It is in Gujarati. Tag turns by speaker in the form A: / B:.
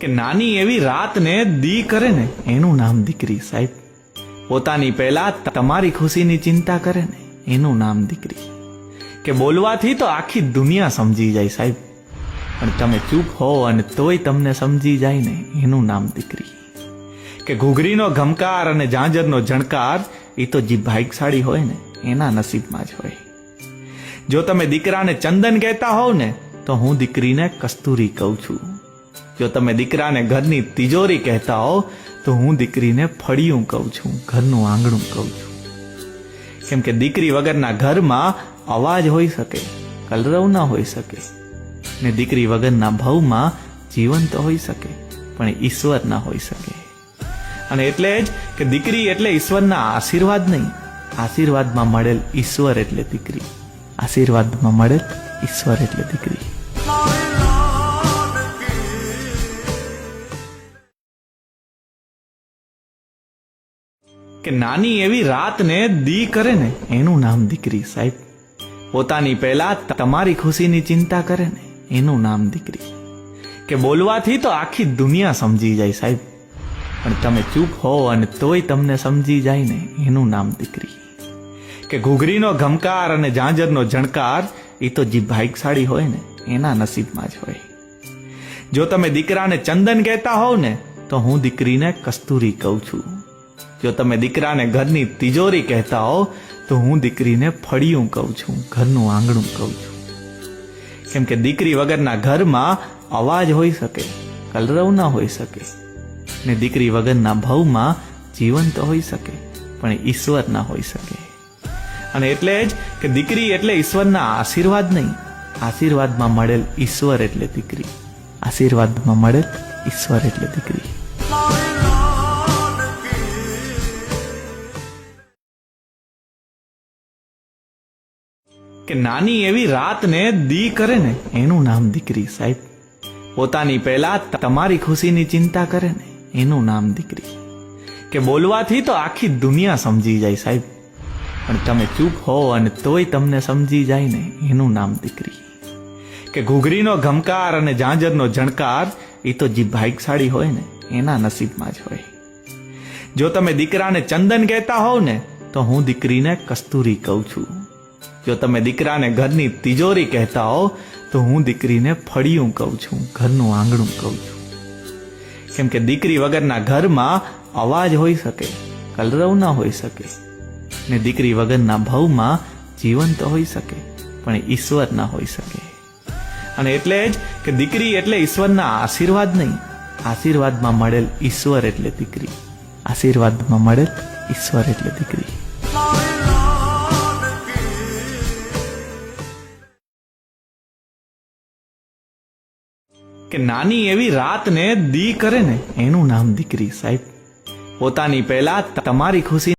A: કે નાની એવી રાતને દી કરે ને એનું નામ દીકરી સાહેબ. પોતાની પહેલા તમારી ખુશીની ચિંતા કરે ને એનું નામ દીકરી. કે બોલવાથી તો આખી દુનિયા સમજી જાય સાહેબ, પણ તમે ચૂપ હો અને તોય તમને સમજી જાય ને એનું નામ દીકરી. કે ઘૂઘરીનો ઘમકાર અને ઝાંઝરનો ઝણકાર એ તો જે ભાગ્યશાળી હોય ને એના નસીબમાં જ હોય. જો તમે દીકરાને ચંદન કહેતા હોવ ને તો હું દીકરીને કસ્તુરી કહું છું. જો તમે દીકરાને ઘરની તિજોરી કહેતા હો તો હું દીકરીને ફળિયું કહું છું, ઘરનું આંગણું કહું છું. કેમ કે દીકરી વગરના ઘરમાં અવાજ હોઈ શકે, કલરવ ના હોઈ શકે, ને દીકરી વગરના ભવમાં જીવન તો હોઈ શકે પણ ઈશ્વર ના હોઈ શકે. અને એટલે જ કે દીકરી એટલે ઈશ્વરના આશીર્વાદ નહીં, આશીર્વાદમાં મળેલ ઈશ્વર એટલે દીકરી. આશીર્વાદમાં મળેલ ઈશ્વર એટલે દીકરી. કે નાની એવી રાતને દી કરે ને એનું નામ દીકરી સાહેબ. પોતાની પહેલા તમારી ખુશીની ચિંતા કરે ને એનું નામ દીકરી. કે બોલવાથી તો આખી દુનિયા સમજી જાય સાહેબ, પણ તમે ચૂપ હો અને તોય તમને સમજી જાય ને એનું નામ દીકરી. કે ઘૂઘરીનો ઘમકાર અને ઝાંઝરનો ઝણકાર એ તો જે ભાગ્યશાળી હોય ને એના નસીબમાં જ હોય. જો તમે દીકરાને ચંદન કહેતા હોવ ને તો હું દીકરીને કસ્તુરી કહું છું. જો તમે દીકરાને ઘરની તિજોરી કહેતા હો તો હું દીકરીને ફળિયું કહું છું, ઘરનું આંગણું કહું છું. કેમ કે દીકરી વગરના ઘરમાં અવાજ હોઈ શકે, કલરવ ના હોઈ શકે, ને દીકરી વગરના ભવમાં જીવન તો હોઈ શકે પણ ઈશ્વર ના હોઈ શકે. અને એટલે જ કે દીકરી એટલે ઈશ્વરના આશીર્વાદ નહીં, આશીર્વાદમાં મળેલ ઈશ્વર એટલે દીકરી. આશીર્વાદમાં મળેલ ઈશ્વર એટલે દીકરી. કે નાની એવી રાતને દી કરે ને એનું નામ દીકરી સાહેબ. પોતાની પહેલા તમારી ખુશીની ચિંતા કરે ને એનું નામ દીકરી. કે બોલવાથી તો આખી દુનિયા સમજી જાય સાહેબ, પણ તમે ચૂપ હો અને તોય તમને સમજી જાય ને એનું નામ દીકરી. કે ઘૂઘરીનો ઘમકાર અને ઝાંઝરનો ઝણકાર એ તો જે ભાગ્યશાળી હોય ને એના નસીબમાં જ હોય. જો તમે દીકરાને ચંદન કહેતા હોવ ને તો હું દીકરીને કસ્તુરી કહું છું. જો તમે દીકરાને ઘરની તિજોરી કહેતા હો તો હું દીકરીને ફળિયું કહું છું, ઘરનું આંગણું કહું છું. કેમ કે દીકરી વગરના ઘરમાં અવાજ હોઈ શકે, કલરવ ના હોઈ શકે, ને દીકરી વગરના ભવમાં જીવન તો હોઈ શકે પણ ઈશ્વર ના હોઈ શકે. અને એટલે જ કે દીકરી એટલે ઈશ્વરના આશીર્વાદ નહીં, આશીર્વાદમાં મળેલ ઈશ્વર એટલે દીકરી. આશીર્વાદમાં મળેલ ઈશ્વર એટલે દીકરી. કે નાની એવી રાતને દી કરે ને એનું નામ દીકરી સાહેબ. પોતાની પહેલા તમારી ખુશી